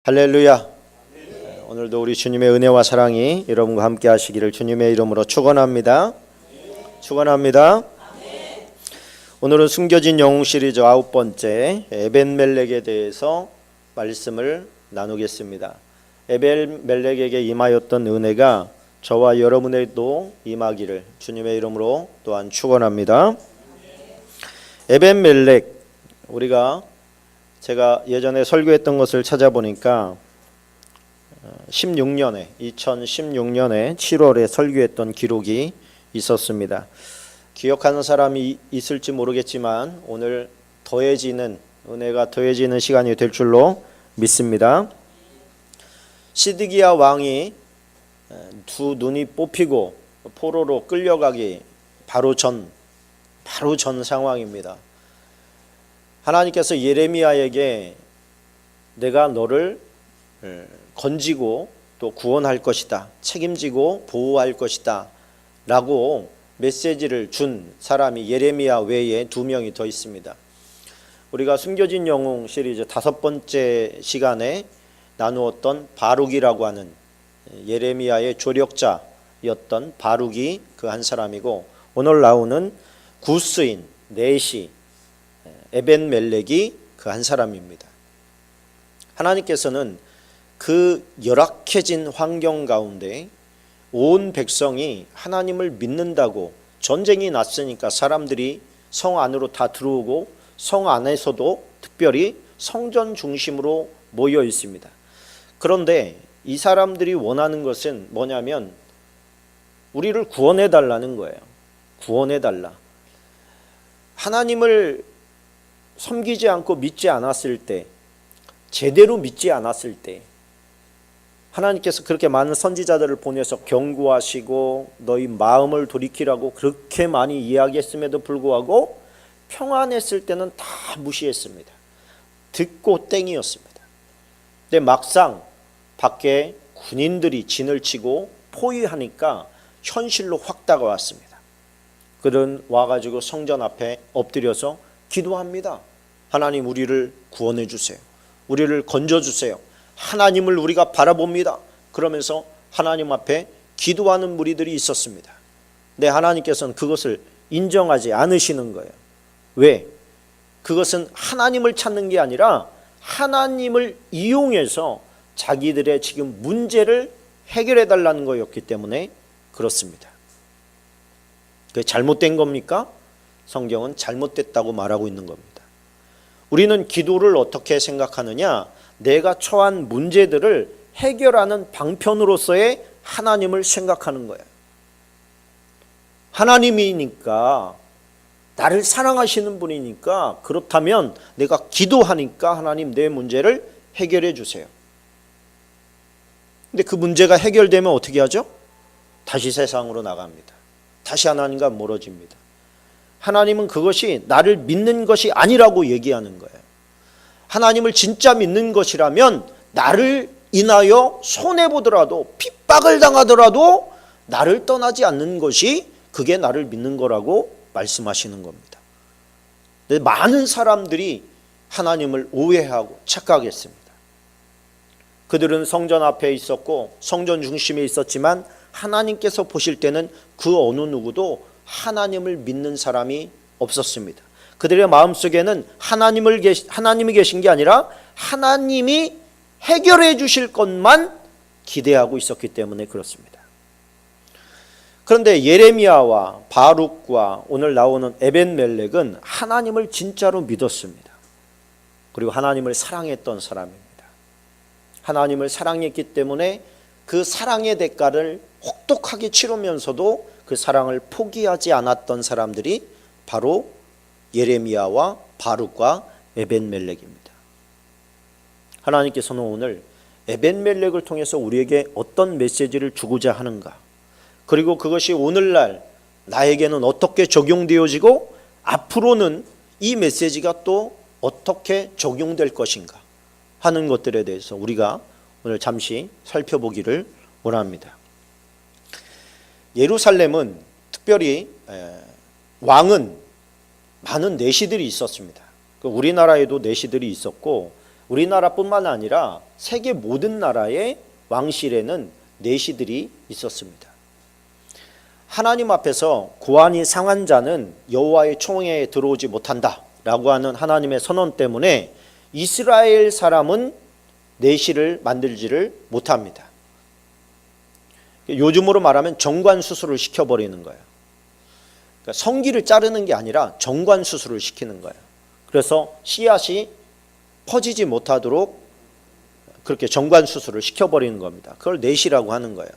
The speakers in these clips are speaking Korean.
할렐루야. 오늘도 우리 주님의 은혜와 사랑이 여러분과 함께 하시기를 주님의 이름으로 축원합니다. 축원합니다. 오늘은 숨겨진 영웅 시리즈 9번째 에벤멜렉에 대해서 말씀을 나누겠습니다. 에벤멜렉에게 임하였던 은혜가 저와 여러분에게도 임하기를 주님의 이름으로 또한 축원합니다. 에벤멜렉, 제가 예전에 설교했던 것을 찾아보니까 2016년에 7월에 설교했던 기록이 있었습니다. 기억하는 사람이 있을지 모르겠지만 오늘 은혜가 더해지는 시간이 될 줄로 믿습니다. 시드기야 왕이 두 눈이 뽑히고 포로로 끌려가기 바로 전 상황입니다. 하나님께서 예레미야에게 내가 너를 건지고 또 구원할 것이다, 책임지고 보호할 것이다 라고 메시지를 준 사람이 예레미야 외에 2명이 더 있습니다. 우리가 숨겨진 영웅 시리즈 5번째 시간에 나누었던 바룩이라고 하는 예레미야의 조력자였던 바룩이 그 한 사람이고, 오늘 나오는 구스인 넷이 에벤멜렉이 그 한 사람입니다. 하나님께서는 그 열악해진 환경 가운데 온 백성이 하나님을 믿는다고, 전쟁이 났으니까 사람들이 성 안으로 다 들어오고 성 안에서도 특별히 성전 중심으로 모여 있습니다. 그런데 이 사람들이 원하는 것은 뭐냐면 우리를 구원해 달라는 거예요. 구원해 달라. 하나님을 섬기지 않고 믿지 않았을 때, 제대로 믿지 않았을 때 하나님께서 그렇게 많은 선지자들을 보내서 경고하시고 너희 마음을 돌이키라고 그렇게 많이 이야기했음에도 불구하고 평안했을 때는 다 무시했습니다. 듣고 땡이었습니다. 근데 막상 밖에 군인들이 진을 치고 포위하니까 현실로 확 다가왔습니다. 그들은 와가지고 성전 앞에 엎드려서 기도합니다. 하나님, 우리를 구원해 주세요. 우리를 건져 주세요. 하나님을 우리가 바라봅니다. 그러면서 하나님 앞에 기도하는 무리들이 있었습니다. 근데 하나님께서는 그것을 인정하지 않으시는 거예요. 왜? 그것은 하나님을 찾는 게 아니라 하나님을 이용해서 자기들의 지금 문제를 해결해 달라는 거였기 때문에 그렇습니다. 그게 잘못된 겁니까? 성경은 잘못됐다고 말하고 있는 겁니다. 우리는 기도를 어떻게 생각하느냐? 내가 처한 문제들을 해결하는 방편으로서의 하나님을 생각하는 거예요. 하나님이니까, 나를 사랑하시는 분이니까, 그렇다면 내가 기도하니까 하나님 내 문제를 해결해 주세요. 근데 그 문제가 해결되면 어떻게 하죠? 다시 세상으로 나갑니다. 다시 하나님과 멀어집니다. 하나님은 그것이 나를 믿는 것이 아니라고 얘기하는 거예요. 하나님을 진짜 믿는 것이라면 나를 인하여 손해보더라도 핍박을 당하더라도 나를 떠나지 않는 것이 그게 나를 믿는 거라고 말씀하시는 겁니다. 근데 많은 사람들이 하나님을 오해하고 착각했습니다. 그들은 성전 앞에 있었고 성전 중심에 있었지만 하나님께서 보실 때는 그 어느 누구도 하나님을 믿는 사람이 없었습니다. 그들의 마음속에는 하나님이 계신 게 아니라 하나님이 해결해 주실 것만 기대하고 있었기 때문에 그렇습니다. 그런데 예레미야와 바룩과 오늘 나오는 에벤멜렉은 하나님을 진짜로 믿었습니다. 그리고 하나님을 사랑했던 사람입니다. 하나님을 사랑했기 때문에 그 사랑의 대가를 혹독하게 치르면서도 그 사랑을 포기하지 않았던 사람들이 바로 예레미야와 바룩과 에벤멜렉입니다. 하나님께서는 오늘 에벤멜렉을 통해서 우리에게 어떤 메시지를 주고자 하는가, 그리고 그것이 오늘날 나에게는 어떻게 적용되어지고 앞으로는 이 메시지가 또 어떻게 적용될 것인가 하는 것들에 대해서 우리가 오늘 잠시 살펴보기를 원합니다. 예루살렘은 특별히 왕은 많은 내시들이 있었습니다. 우리나라에도 내시들이 있었고 우리나라뿐만 아니라 세계 모든 나라의 왕실에는 내시들이 있었습니다. 하나님 앞에서 고안이 상한 자는 여호와의 총회에 들어오지 못한다 라고 하는 하나님의 선언 때문에 이스라엘 사람은 내시를 만들지를 못합니다. 요즘으로 말하면 정관 수술을 시켜버리는 거예요. 그러니까 성기를 자르는 게 아니라 정관 수술을 시키는 거예요. 그래서 씨앗이 퍼지지 못하도록 그렇게 정관 수술을 시켜버리는 겁니다. 그걸 내시라고 하는 거예요.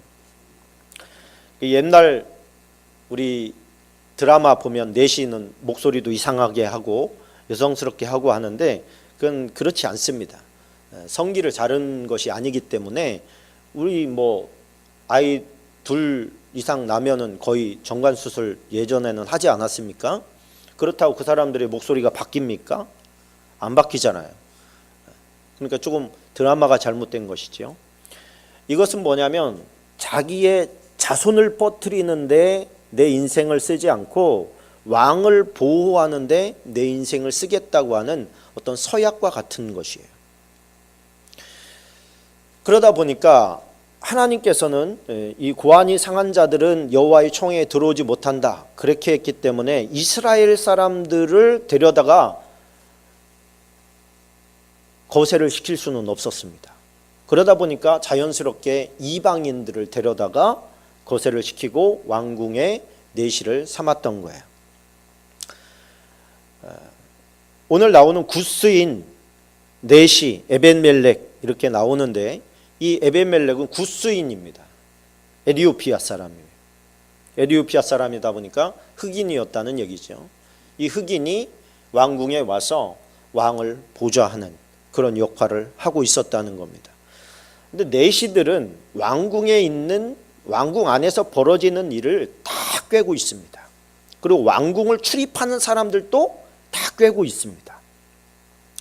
옛날 우리 드라마 보면 내시는 목소리도 이상하게 하고 여성스럽게 하고 하는데 그건 그렇지 않습니다. 성기를 자른 것이 아니기 때문에 우리 아이 둘 이상 나면은 거의 정관 수술 예전에는 하지 않았습니까? 그렇다고 그 사람들의 목소리가 바뀝니까? 안 바뀌잖아요. 그러니까 조금 드라마가 잘못된 것이죠. 이것은 뭐냐면 자기의 자손을 퍼뜨리는데 내 인생을 쓰지 않고 왕을 보호하는데 내 인생을 쓰겠다고 하는 어떤 서약과 같은 것이에요. 그러다 보니까 하나님께서는 이 고안이 상한 자들은 여호와의 총회에 들어오지 못한다 그렇게 했기 때문에 이스라엘 사람들을 데려다가 거세를 시킬 수는 없었습니다. 그러다 보니까 자연스럽게 이방인들을 데려다가 거세를 시키고 왕궁의 내시를 삼았던 거예요. 오늘 나오는 구스인, 내시, 에벤멜렉 이렇게 나오는데 이 에벤멜렉은 구스인입니다. 에티오피아 사람이에요. 에티오피아 사람이다 보니까 흑인이었다는 얘기죠. 이 흑인이 왕궁에 와서 왕을 보좌하는 그런 역할을 하고 있었다는 겁니다. 근데 내시들은 왕궁에 있는 왕궁 안에서 벌어지는 일을 다 꿰고 있습니다. 그리고 왕궁을 출입하는 사람들도 다 꿰고 있습니다.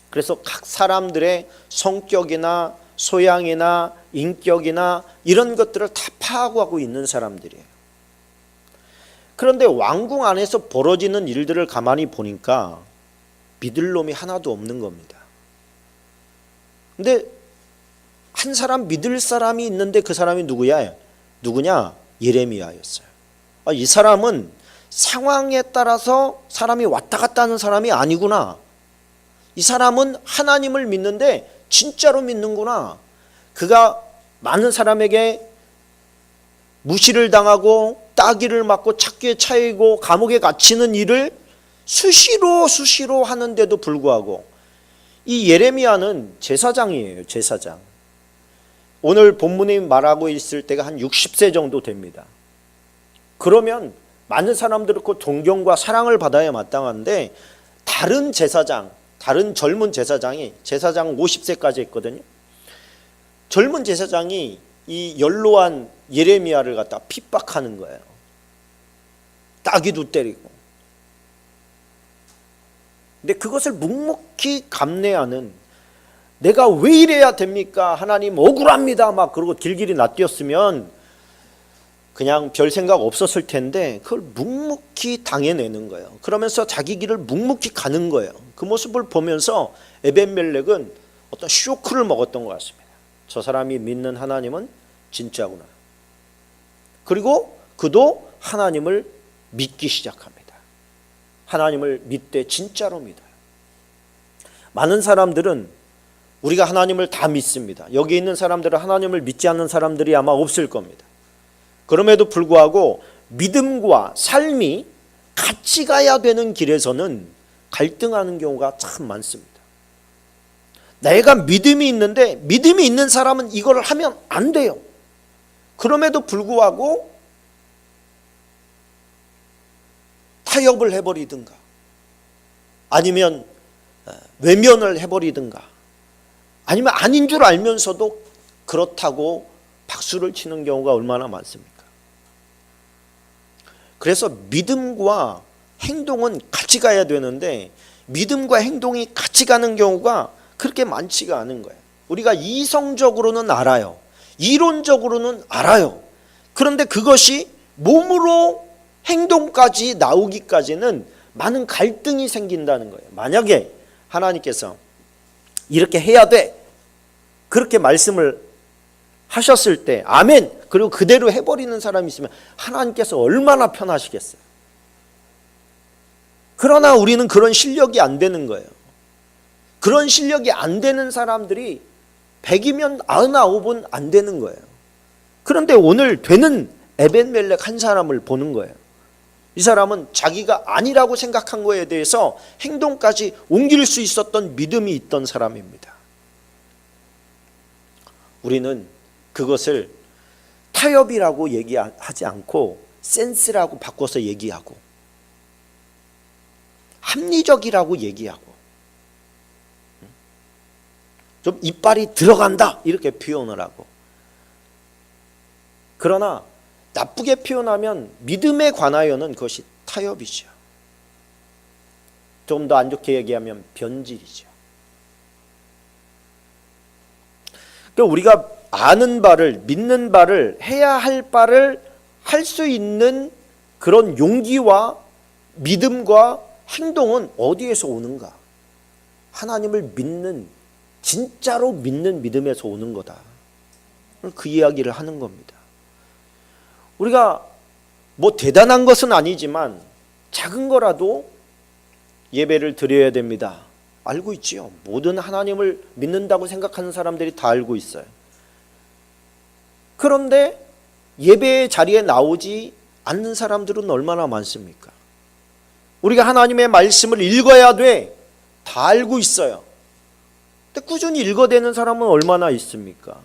그래서 각 사람들의 성격이나 소양이나 인격이나 이런 것들을 다 파악하고 있는 사람들이에요. 그런데 왕궁 안에서 벌어지는 일들을 가만히 보니까 믿을 놈이 하나도 없는 겁니다. 근데 한 사람 믿을 사람이 있는데 그 사람이 누구냐? 예레미야였어요. 이 사람은 상황에 따라서 사람이 왔다 갔다 하는 사람이 아니구나. 이 사람은 하나님을 믿는데 진짜로 믿는구나. 그가 많은 사람에게 무시를 당하고 따귀를 맞고 착귀에 차이고 감옥에 갇히는 일을 수시로 하는데도 불구하고 이 예레미야는 제사장이에요. 제사장. 오늘 본문이 말하고 있을 때가 한 60세 정도 됩니다. 그러면 많은 사람들이 그 존경과 사랑을 받아야 마땅한데 다른 제사장, 다른 젊은 제사장이 제사장 50세까지 했거든요. 젊은 제사장이 이 연로한 예레미야를 갖다 핍박하는 거예요. 따귀도 때리고. 근데 그것을 묵묵히 감내하는, 내가 왜 이래야 됩니까? 하나님 억울합니다. 막 그러고 길길이 낯뛰었으면 그냥 별 생각 없었을 텐데 그걸 묵묵히 당해내는 거예요. 그러면서 자기 길을 묵묵히 가는 거예요. 그 모습을 보면서 에벤멜렉은 어떤 쇼크를 먹었던 것 같습니다. 저 사람이 믿는 하나님은 진짜구나. 그리고 그도 하나님을 믿기 시작합니다. 하나님을 믿되 진짜로 믿어요. 많은 사람들은 우리가 하나님을 다 믿습니다. 여기 있는 사람들은 하나님을 믿지 않는 사람들이 아마 없을 겁니다. 그럼에도 불구하고 믿음과 삶이 같이 가야 되는 길에서는 갈등하는 경우가 참 많습니다. 내가 믿음이 있는데 믿음이 있는 사람은 이걸 하면 안 돼요. 그럼에도 불구하고 타협을 해버리든가 아니면 외면을 해버리든가 아니면 아닌 줄 알면서도 그렇다고 박수를 치는 경우가 얼마나 많습니까? 그래서 믿음과 행동은 같이 가야 되는데 믿음과 행동이 같이 가는 경우가 그렇게 많지가 않은 거예요. 우리가 이성적으로는 알아요. 이론적으로는 알아요. 그런데 그것이 몸으로 행동까지 나오기까지는 많은 갈등이 생긴다는 거예요. 만약에 하나님께서 이렇게 해야 돼. 그렇게 말씀을 하셨을 때 아멘. 그리고 그대로 해버리는 사람이 있으면 하나님께서 얼마나 편하시겠어요. 그러나 우리는 그런 실력이 안 되는 거예요. 그런 실력이 안 되는 사람들이 100이면 99은 안 되는 거예요. 그런데 오늘 되는 에벤멜렉 한 사람을 보는 거예요. 이 사람은 자기가 아니라고 생각한 거에 대해서 행동까지 옮길 수 있었던 믿음이 있던 사람입니다. 우리는 그것을 타협이라고 얘기하지 않고 센스라고 바꿔서 얘기하고 합리적이라고 얘기하고 좀 이빨이 들어간다 이렇게 표현을 하고, 그러나 나쁘게 표현하면 믿음에 관하여는 그것이 타협이죠. 좀 더 안 좋게 얘기하면 변질이죠. 그러니까 우리가 아는 바를, 믿는 바를, 해야 할 바를 할 수 있는 그런 용기와 믿음과 행동은 어디에서 오는가? 하나님을 믿는, 진짜로 믿는 믿음에서 오는 거다. 그 이야기를 하는 겁니다. 우리가 뭐 대단한 것은 아니지만 작은 거라도 예배를 드려야 됩니다. 알고 있지요. 모든 하나님을 믿는다고 생각하는 사람들이 다 알고 있어요. 그런데 예배의 자리에 나오지 않는 사람들은 얼마나 많습니까? 우리가 하나님의 말씀을 읽어야 돼. 다 알고 있어요. 근데 꾸준히 읽어대는 사람은 얼마나 있습니까?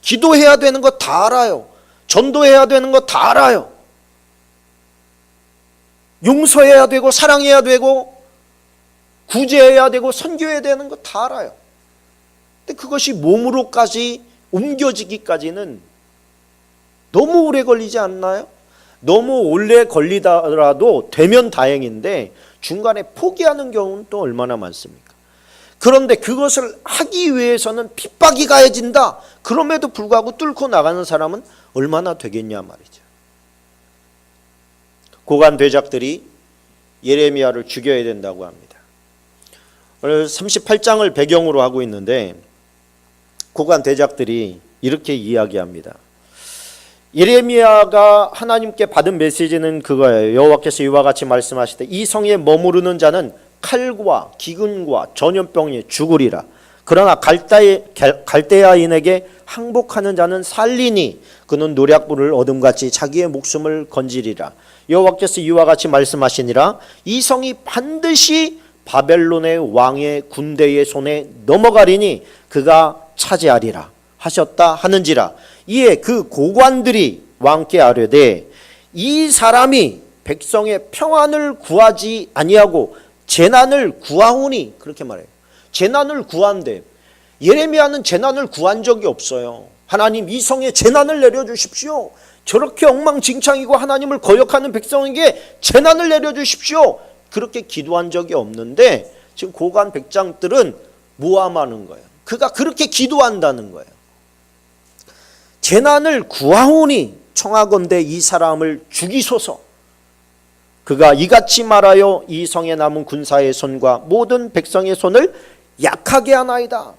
기도해야 되는 거 다 알아요. 전도해야 되는 거 다 알아요. 용서해야 되고 사랑해야 되고 구제해야 되고 선교해야 되는 거 다 알아요. 근데 그것이 몸으로까지 옮겨지기까지는 너무 오래 걸리지 않나요? 너무 오래 걸리더라도 되면 다행인데 중간에 포기하는 경우는 또 얼마나 많습니까? 그런데 그것을 하기 위해서는 핍박이 가해진다. 그럼에도 불구하고 뚫고 나가는 사람은 얼마나 되겠냐 말이죠. 고관 대작들이 예레미야를 죽여야 된다고 합니다. 오늘 38장을 배경으로 하고 있는데 고관 대작들이 이렇게 이야기합니다. 예레미야가 하나님께 받은 메시지는 그거예요. 여호와께서 이와 같이 말씀하시되 이 성에 머무르는 자는 칼과 기근과 전염병에 죽으리라. 그러나 갈대아인에게 항복하는 자는 살리니 그는 노략불을 어둠같이 자기의 목숨을 건지리라. 여호와께서 이와 같이 말씀하시니라. 이 성이 반드시 바벨론의 왕의 군대의 손에 넘어가리니 그가 차지하리라 하셨다 하는지라. 이에 그 고관들이 왕께 아뢰되 이 사람이 백성의 평안을 구하지 아니하고 재난을 구하오니, 그렇게 말해요. 재난을 구한대. 예레미야는 재난을 구한 적이 없어요. 하나님 이 성에 재난을 내려주십시오. 저렇게 엉망진창이고 하나님을 거역하는 백성에게 재난을 내려주십시오. 그렇게 기도한 적이 없는데 지금 고관 백장들은 모함하는 거예요. 그가 그렇게 기도한다는 거예요. 재난을 구하오니 청하건대 이 사람을 죽이소서. 그가 이같이 말하여 이 성에 남은 군사의 손과 모든 백성의 손을 약하게 하나이다.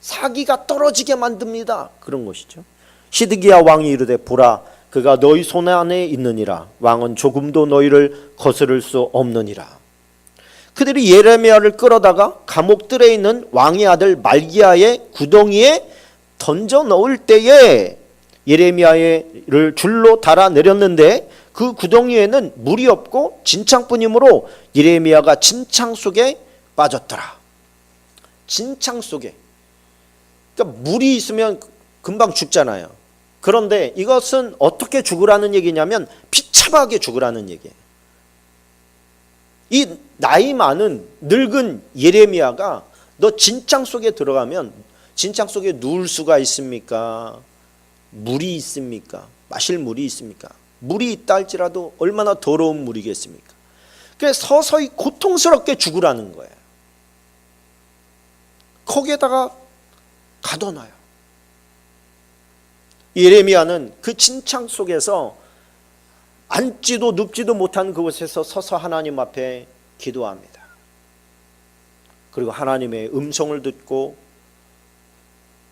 사기가 떨어지게 만듭니다. 그런 것이죠. 시드기야 왕이 이르되 보라 그가 너희 손 안에 있느니라. 왕은 조금도 너희를 거스를 수 없느니라. 그들이 예레미야를 끌어다가 감옥들에 있는 왕의 아들 말기야의 구덩이에 던져 넣을 때에 예레미야를 줄로 달아 내렸는데 그 구덩이에는 물이 없고 진창뿐이므로 예레미야가 진창 속에 빠졌더라. 진창 속에. 그러니까 물이 있으면 금방 죽잖아요. 그런데 이것은 어떻게 죽으라는 얘기냐면 비참하게 죽으라는 얘기예요. 이 나이 많은 늙은 예레미야가 너 진창 속에 들어가면 진창 속에 누울 수가 있습니까? 물이 있습니까? 마실 물이 있습니까? 물이 있다 할지라도 얼마나 더러운 물이겠습니까? 그래서 서서히 고통스럽게 죽으라는 거예요. 거기에다가 가둬놔요. 예레미야는 그 진창 속에서 앉지도 눕지도 못한 그곳에서 서서 하나님 앞에 기도합니다. 그리고 하나님의 음성을 듣고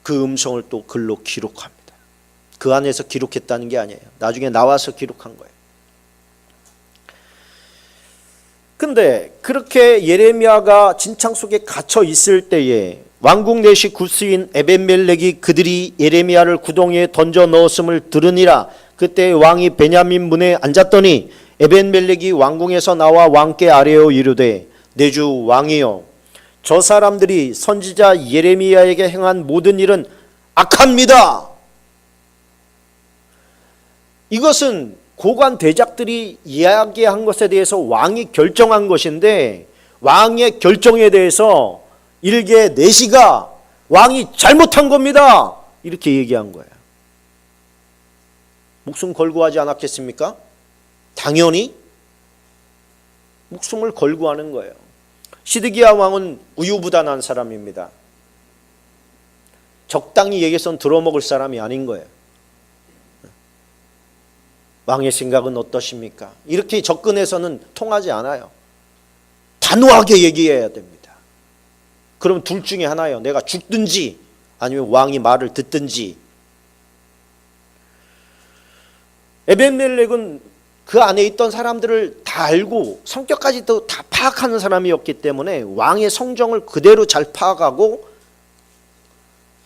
그 음성을 또 글로 기록합니다. 그 안에서 기록했다는 게 아니에요. 나중에 나와서 기록한 거예요. 근데 그렇게 예레미야가 진창 속에 갇혀 있을 때에 왕궁 내시 구스인 에벤멜렉이 그들이 예레미야를 구덩이에 던져 넣었음을 들으니라. 그때 왕이 베냐민 문에 앉았더니 에벤멜렉이 왕궁에서 나와 왕께 아뢰어 이르되 내 주 왕이여, 저 사람들이 선지자 예레미야에게 행한 모든 일은 악합니다. 이것은 고관 대작들이 이야기한 것에 대해서 왕이 결정한 것인데, 왕의 결정에 대해서 일개 내시가 왕이 잘못한 겁니다 이렇게 얘기한 거예요. 목숨 걸고 하지 않았겠습니까? 당연히 목숨을 걸고 하는 거예요. 시드기야 왕은 우유부단한 사람입니다. 적당히 얘기해선 들어먹을 사람이 아닌 거예요. 왕의 생각은 어떠십니까? 이렇게 접근해서는 통하지 않아요. 단호하게 얘기해야 됩니다. 그럼 둘 중에 하나예요. 내가 죽든지 아니면 왕이 말을 듣든지. 에벤멜렉은 그 안에 있던 사람들을 다 알고 성격까지도 다 파악하는 사람이었기 때문에 왕의 성정을 그대로 잘 파악하고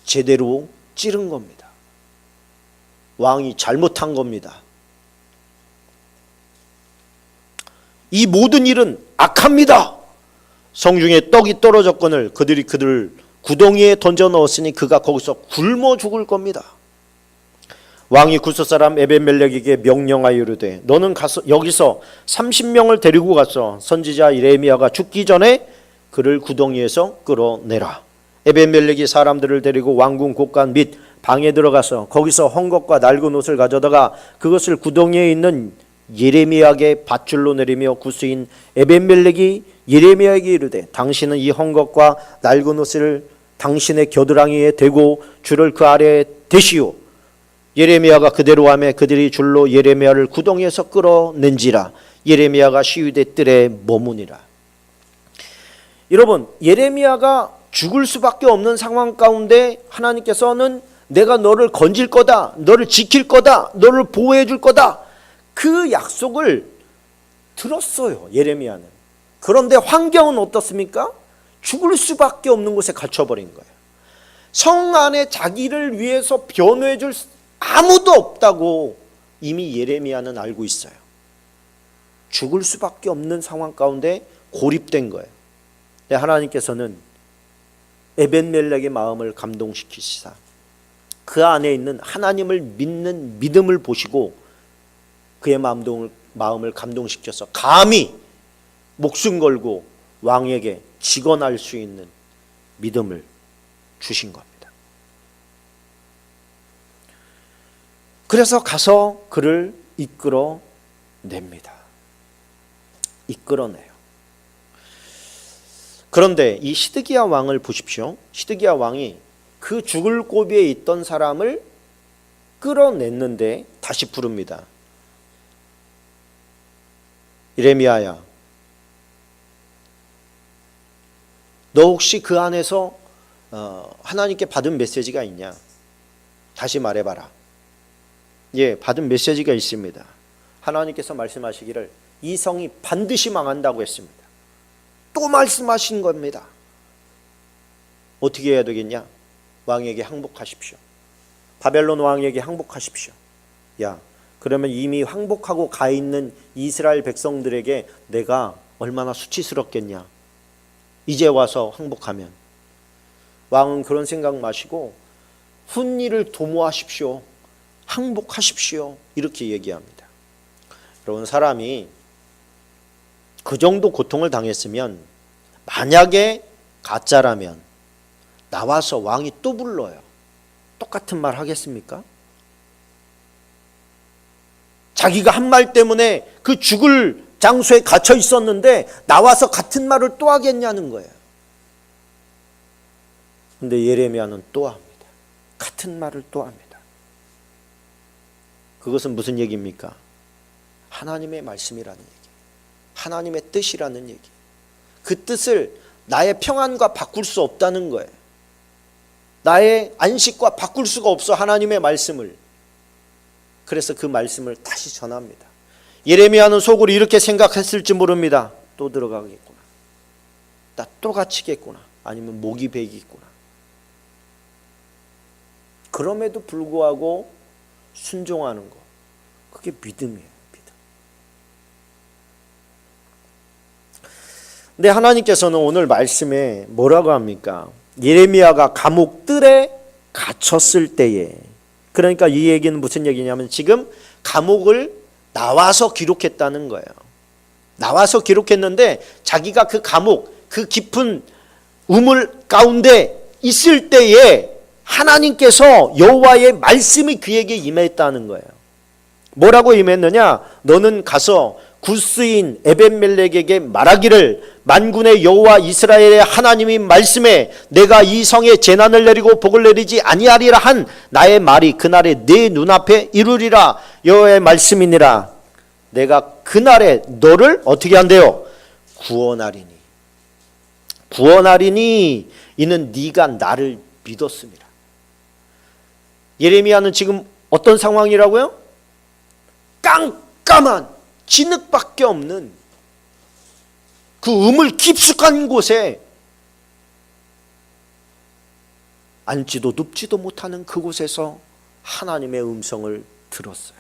제대로 찌른 겁니다. 왕이 잘못한 겁니다. 이 모든 일은 악합니다. 성중에 떡이 떨어졌거늘 그들이 그들을 구덩이에 던져 넣었으니 그가 거기서 굶어 죽을 겁니다. 왕이 구스 사람 에벤멜렉에게 명령하여 이르되 너는 가서 여기서 30명을 데리고 가서 선지자 예레미야가 죽기 전에 그를 구덩이에서 끌어내라. 에벤멜렉이 사람들을 데리고 왕궁 곳간 및 방에 들어가서 거기서 헝겊과 낡은 옷을 가져다가 그것을 구덩이에 있는 예레미야에게 밧줄로 내리며 구스인 에벤멜렉이 예레미야에게 이르되 당신은 이 헝겊과 낡은 옷을 당신의 겨드랑이에 대고 줄을 그 아래에 대시오. 예레미야가 그대로 하매 그들이 줄로 예레미야를 구덩이에서 끌어낸지라. 예레미야가 시위대 뜰에 머무니라. 여러분, 예레미야가 죽을 수밖에 없는 상황 가운데 하나님께서는 내가 너를 건질 거다, 너를 지킬 거다, 너를 보호해 줄 거다, 그 약속을 들었어요, 예레미야는. 그런데 환경은 어떻습니까? 죽을 수밖에 없는 곳에 갇혀버린 거예요. 성 안에 자기를 위해서 변호해 줄 아무도 없다고 이미 예레미야는 알고 있어요. 죽을 수밖에 없는 상황 가운데 고립된 거예요. 하나님께서는 에벤멜렉의 마음을 감동시키시사 그 안에 있는 하나님을 믿는 믿음을 보시고 그의 마음을 감동시켜서 감히 목숨 걸고 왕에게 직언할 수 있는 믿음을 주신 겁니다. 그래서 가서 그를 이끌어냅니다. 이끌어내요. 그런데 이 시드기야 왕을 보십시오. 시드기야 왕이 그 죽을 고비에 있던 사람을 끌어냈는데 다시 부릅니다. 예레미야야, 너 혹시 그 안에서 하나님께 받은 메시지가 있냐? 다시 말해봐라. 예, 받은 메시지가 있습니다. 하나님께서 말씀하시기를 이 성이 반드시 망한다고 했습니다. 또 말씀하신 겁니다. 어떻게 해야 되겠냐? 왕에게 항복하십시오. 바벨론 왕에게 항복하십시오. 야, 그러면 이미 항복하고 가 있는 이스라엘 백성들에게 내가 얼마나 수치스럽겠냐? 이제 와서 항복하면. 왕은 그런 생각 마시고 훈리를 도모하십시오. 항복하십시오. 이렇게 얘기합니다. 여러분, 사람이 그 정도 고통을 당했으면 만약에 가짜라면 나와서 왕이 또 불러요. 똑같은 말 하겠습니까? 자기가 한 말 때문에 그 죽을 장소에 갇혀 있었는데 나와서 같은 말을 또 하겠냐는 거예요. 근데 예레미야는 또 합니다. 같은 말을 또 합니다. 그것은 무슨 얘기입니까? 하나님의 말씀이라는 얘기, 하나님의 뜻이라는 얘기. 그 뜻을 나의 평안과 바꿀 수 없다는 거예요. 나의 안식과 바꿀 수가 없어, 하나님의 말씀을. 그래서 그 말씀을 다시 전합니다. 예레미야는 속으로 이렇게 생각했을지 모릅니다. 또 들어가겠구나. 나 또 갇히겠구나. 아니면 목이 베이겠구나. 그럼에도 불구하고 순종하는 거, 그게 믿음이에요. 믿음. 근데 하나님께서는 오늘 말씀에 뭐라고 합니까? 예레미야가 감옥 뜰에 갇혔을 때에, 그러니까 이 얘기는 무슨 얘기냐면 지금 감옥을 나와서 기록했다는 거예요. 나와서 기록했는데 자기가 그 감옥, 그 깊은 우물 가운데 있을 때에 하나님께서 여호와의 말씀이 그에게 임했다는 거예요. 뭐라고 임했느냐? 너는 가서 구스인 에벤멜렉에게 말하기를 만군의 여호와 이스라엘의 하나님이 말씀에 내가 이 성에 재난을 내리고 복을 내리지 아니하리라 한 나의 말이 그날에 네 눈앞에 이루리라. 여호와의 말씀이니라. 내가 그날에 너를 어떻게 한대요? 구원하리니. 구원하리니 이는 네가 나를 믿었습니다. 예레미야는 지금 어떤 상황이라고요? 깜깜한 진흙밖에 없는 그 우물 깊숙한 곳에 앉지도 눕지도 못하는 그곳에서 하나님의 음성을 들었어요.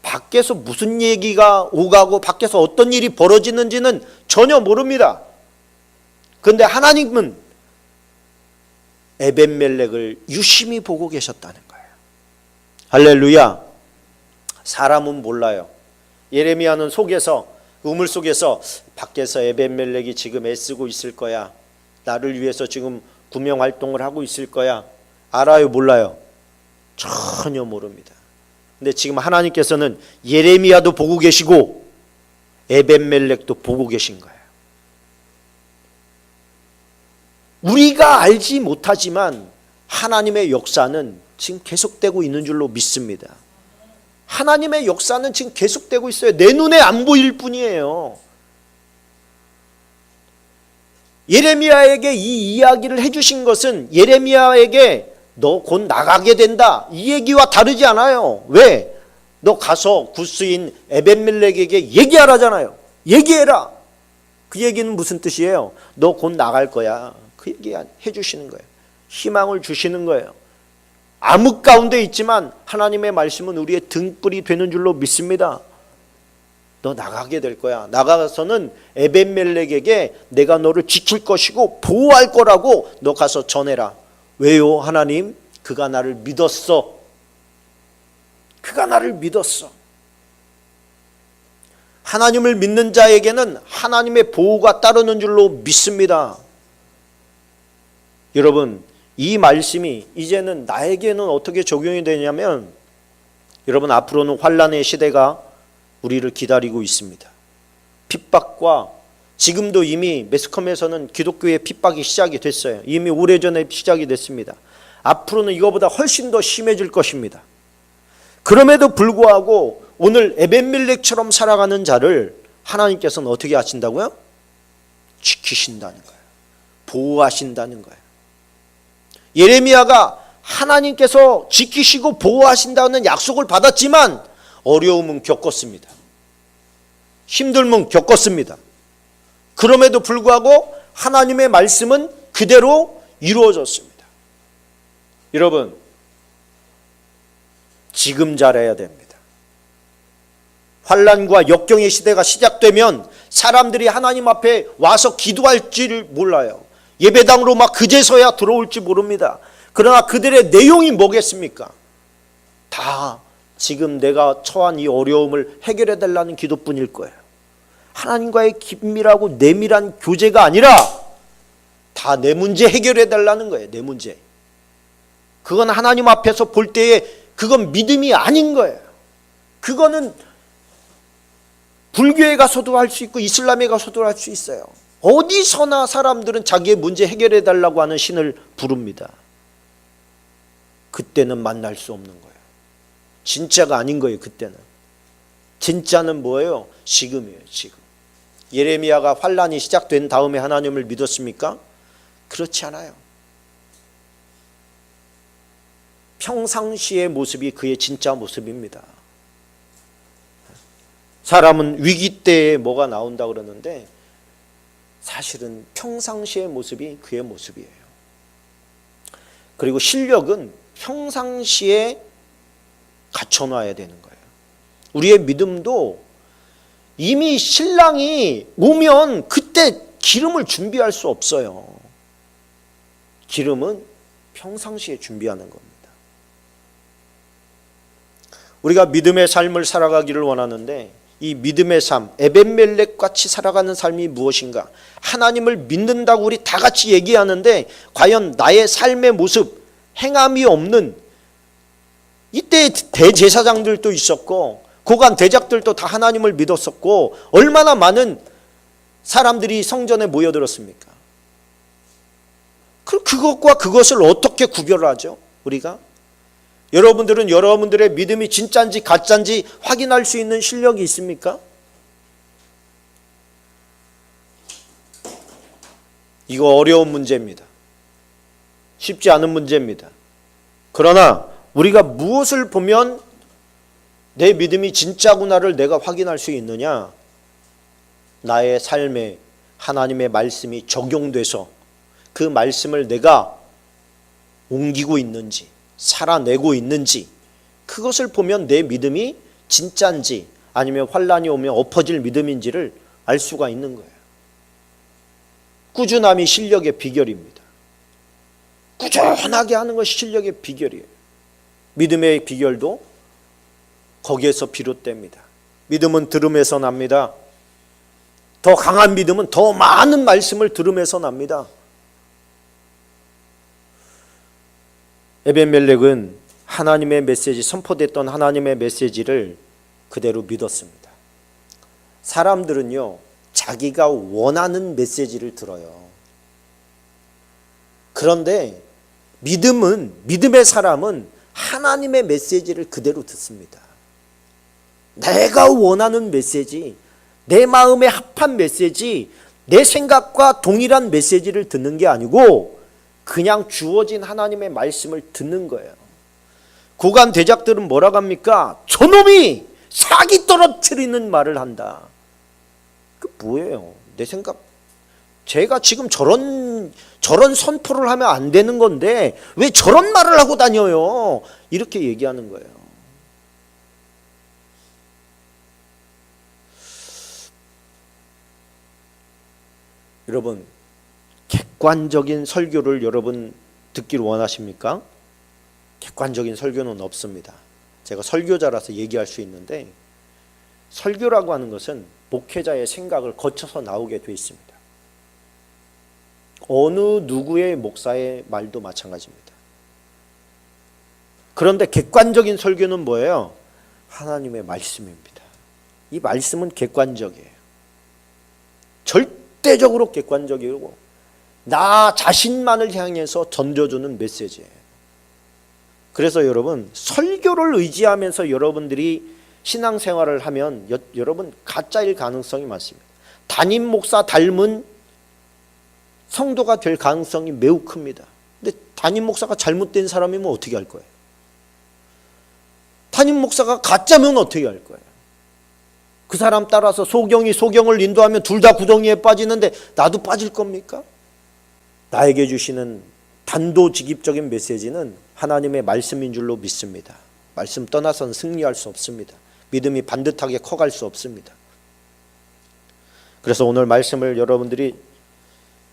밖에서 무슨 얘기가 오가고 밖에서 어떤 일이 벌어지는지는 전혀 모릅니다. 그런데 하나님은 에벤멜렉을 유심히 보고 계셨다는 거예요. 할렐루야. 사람은 몰라요. 예레미야는 속에서, 우물 속에서 밖에서 에벤멜렉이 지금 애쓰고 있을 거야. 나를 위해서 지금 구명활동을 하고 있을 거야. 알아요? 몰라요? 전혀 모릅니다. 근데 지금 하나님께서는 예레미야도 보고 계시고 에벤멜렉도 보고 계신 거예요. 우리가 알지 못하지만 하나님의 역사는 지금 계속되고 있는 줄로 믿습니다. 하나님의 역사는 지금 계속되고 있어요. 내 눈에 안 보일 뿐이에요. 예레미야에게 이 이야기를 해주신 것은 예레미야에게 너 곧 나가게 된다, 이 얘기와 다르지 않아요. 왜? 너 가서 구스인 에벤멜렉에게 얘기하라잖아요. 얘기해라. 그 얘기는 무슨 뜻이에요? 너 곧 나갈 거야. 그 얘기 해주시는 거예요. 희망을 주시는 거예요. 암흑 가운데 있지만 하나님의 말씀은 우리의 등불이 되는 줄로 믿습니다. 너 나가게 될 거야. 나가서는 에벤멜렉에게 내가 너를 지킬 것이고 보호할 거라고 너 가서 전해라. 왜요? 하나님, 그가 나를 믿었어. 그가 나를 믿었어. 하나님을 믿는 자에게는 하나님의 보호가 따르는 줄로 믿습니다. 여러분, 이 말씀이 이제는 나에게는 어떻게 적용이 되냐면, 여러분, 앞으로는 환난의 시대가 우리를 기다리고 있습니다. 핍박과, 지금도 이미 매스컴에서는 기독교의 핍박이 시작이 됐어요. 이미 오래전에 시작이 됐습니다. 앞으로는 이거보다 훨씬 더 심해질 것입니다. 그럼에도 불구하고 오늘 에벤멜렉처럼 살아가는 자를 하나님께서는 어떻게 하신다고요? 지키신다는 거예요. 보호하신다는 거예요. 예레미야가 하나님께서 지키시고 보호하신다는 약속을 받았지만 어려움은 겪었습니다. 힘듦은 겪었습니다. 그럼에도 불구하고 하나님의 말씀은 그대로 이루어졌습니다. 여러분, 지금 잘해야 됩니다. 환난과 역경의 시대가 시작되면 사람들이 하나님 앞에 와서 기도할지를 몰라요. 예배당으로 막 그제서야 들어올지 모릅니다. 그러나 그들의 내용이 뭐겠습니까? 다 지금 내가 처한 이 어려움을 해결해 달라는 기도뿐일 거예요. 하나님과의 긴밀하고 내밀한 교제가 아니라 다 내 문제 해결해 달라는 거예요. 내 문제. 그건 하나님 앞에서 볼 때에 그건 믿음이 아닌 거예요. 그거는 불교에 가서도 할 수 있고 이슬람에 가서도 할 수 있어요. 어디서나 사람들은 자기의 문제 해결해 달라고 하는 신을 부릅니다. 그때는 만날 수 없는 거예요. 진짜가 아닌 거예요. 그때는. 진짜는 뭐예요? 지금이에요. 지금. 예레미야가 환란이 시작된 다음에 하나님을 믿었습니까? 그렇지 않아요. 평상시의 모습이 그의 진짜 모습입니다. 사람은 위기 때에 뭐가 나온다 그러는데 사실은 평상시의 모습이 그의 모습이에요. 그리고 실력은 평상시에 갖춰놔야 되는 거예요. 우리의 믿음도 이미 신랑이 오면 그때 기름을 준비할 수 없어요. 기름은 평상시에 준비하는 겁니다. 우리가 믿음의 삶을 살아가기를 원하는데 이 믿음의 삶, 에벤멜렉 같이 살아가는 삶이 무엇인가? 하나님을 믿는다고 우리 다 같이 얘기하는데 과연 나의 삶의 모습, 행함이 없는, 이때 대제사장들도 있었고 고관 대작들도 다 하나님을 믿었었고 얼마나 많은 사람들이 성전에 모여들었습니까? 그것과 그것을 어떻게 구별하죠? 우리가? 여러분들은 여러분들의 믿음이 진짜인지 가짜인지 확인할 수 있는 실력이 있습니까? 이거 어려운 문제입니다. 쉽지 않은 문제입니다. 그러나 우리가 무엇을 보면 내 믿음이 진짜구나를 내가 확인할 수 있느냐? 나의 삶에 하나님의 말씀이 적용돼서 그 말씀을 내가 옮기고 있는지, 살아내고 있는지, 그것을 보면 내 믿음이 진짜인지 아니면 환란이 오면 엎어질 믿음인지를 알 수가 있는 거예요. 꾸준함이 실력의 비결입니다. 꾸준하게 하는 것이 실력의 비결이에요. 믿음의 비결도 거기에서 비롯됩니다. 믿음은 들음에서 납니다. 더 강한 믿음은 더 많은 말씀을 들음에서 납니다. 에벤멜렉은 하나님의 메시지, 선포됐던 하나님의 메시지를 그대로 믿었습니다. 사람들은요, 자기가 원하는 메시지를 들어요. 그런데 믿음의 사람은 하나님의 메시지를 그대로 듣습니다. 내가 원하는 메시지, 내 마음에 합한 메시지, 내 생각과 동일한 메시지를 듣는 게 아니고 그냥 주어진 하나님의 말씀을 듣는 거예요. 고관 대작들은 뭐라고 합니까? 저놈이 사기 떨어뜨리는 말을 한다. 그 뭐예요? 내 생각, 제가 지금 저런 선포를 하면 안 되는 건데 왜 저런 말을 하고 다녀요? 이렇게 얘기하는 거예요. 여러분, 객관적인 설교를 여러분 듣기를 원하십니까? 객관적인 설교는 없습니다. 제가 설교자라서 얘기할 수 있는데 설교라고 하는 것은 목회자의 생각을 거쳐서 나오게 돼 있습니다. 어느 누구의 목사의 말도 마찬가지입니다. 그런데 객관적인 설교는 뭐예요? 하나님의 말씀입니다. 이 말씀은 객관적이에요. 절대적으로 객관적이고 나 자신만을 향해서 던져주는 메시지예요. 그래서 여러분, 설교를 의지하면서 여러분들이 신앙생활을 하면 여러분 가짜일 가능성이 많습니다. 담임 목사 닮은 성도가 될 가능성이 매우 큽니다. 근데 담임 목사가 잘못된 사람이면 어떻게 할 거예요? 담임 목사가 가짜면 어떻게 할 거예요? 그 사람 따라서 소경을 인도하면 둘 다 구덩이에 빠지는데 나도 빠질 겁니까? 나에게 주시는 단도직입적인 메시지는 하나님의 말씀인 줄로 믿습니다. 말씀 떠나서는 승리할 수 없습니다. 믿음이 반듯하게 커갈 수 없습니다. 그래서 오늘 말씀을 여러분들이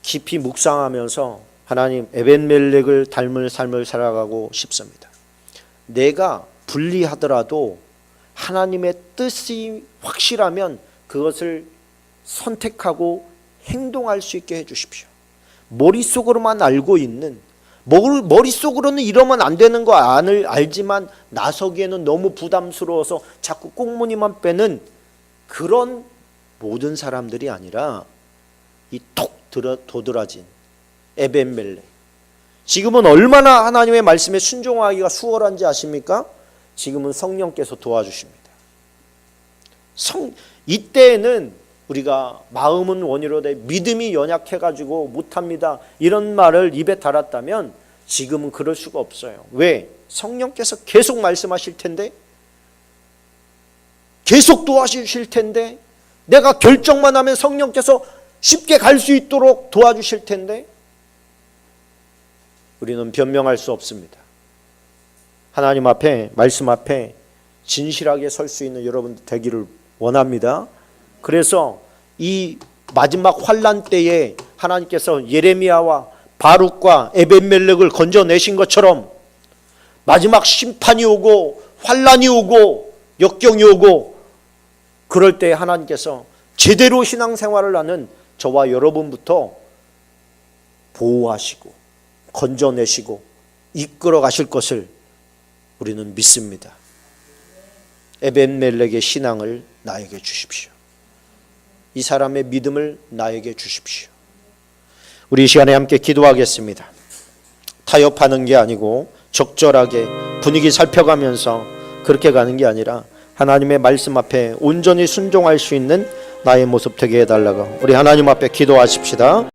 깊이 묵상하면서 하나님 에벤멜렉을 닮을 삶을 살아가고 싶습니다. 내가 불리하더라도 하나님의 뜻이 확실하면 그것을 선택하고 행동할 수 있게 해주십시오. 머릿속으로만 알고 있는, 머릿속으로는 이러면 안 되는 거 알지만 나서기에는 너무 부담스러워서 자꾸 꽁무니만 빼는 그런 모든 사람들이 아니라 이 톡 도드라진 에벤멜렉. 지금은 얼마나 하나님의 말씀에 순종하기가 수월한지 아십니까? 지금은 성령께서 도와주십니다. 이때에는 우리가 마음은 원이로되 믿음이 연약해가지고 못합니다, 이런 말을 입에 달았다면 지금은 그럴 수가 없어요. 왜? 성령께서 계속 말씀하실 텐데, 계속 도와주실 텐데, 내가 결정만 하면 성령께서 쉽게 갈 수 있도록 도와주실 텐데, 우리는 변명할 수 없습니다. 하나님 앞에, 말씀 앞에 진실하게 설 수 있는 여러분들 되기를 원합니다. 그래서 이 마지막 환난 때에 하나님께서 예레미야와 바룩과 에벤멜렉을 건져내신 것처럼 마지막 심판이 오고 환난이 오고 역경이 오고 그럴 때 하나님께서 제대로 신앙생활을 하는 저와 여러분부터 보호하시고 건져내시고 이끌어 가실 것을 우리는 믿습니다. 에벤멜렉의 신앙을 나에게 주십시오. 이 사람의 믿음을 나에게 주십시오. 우리 이 시간에 함께 기도하겠습니다. 타협하는 게 아니고 적절하게 분위기 살펴가면서 그렇게 가는 게 아니라 하나님의 말씀 앞에 온전히 순종할 수 있는 나의 모습 되게 해달라고 우리 하나님 앞에 기도하십시다.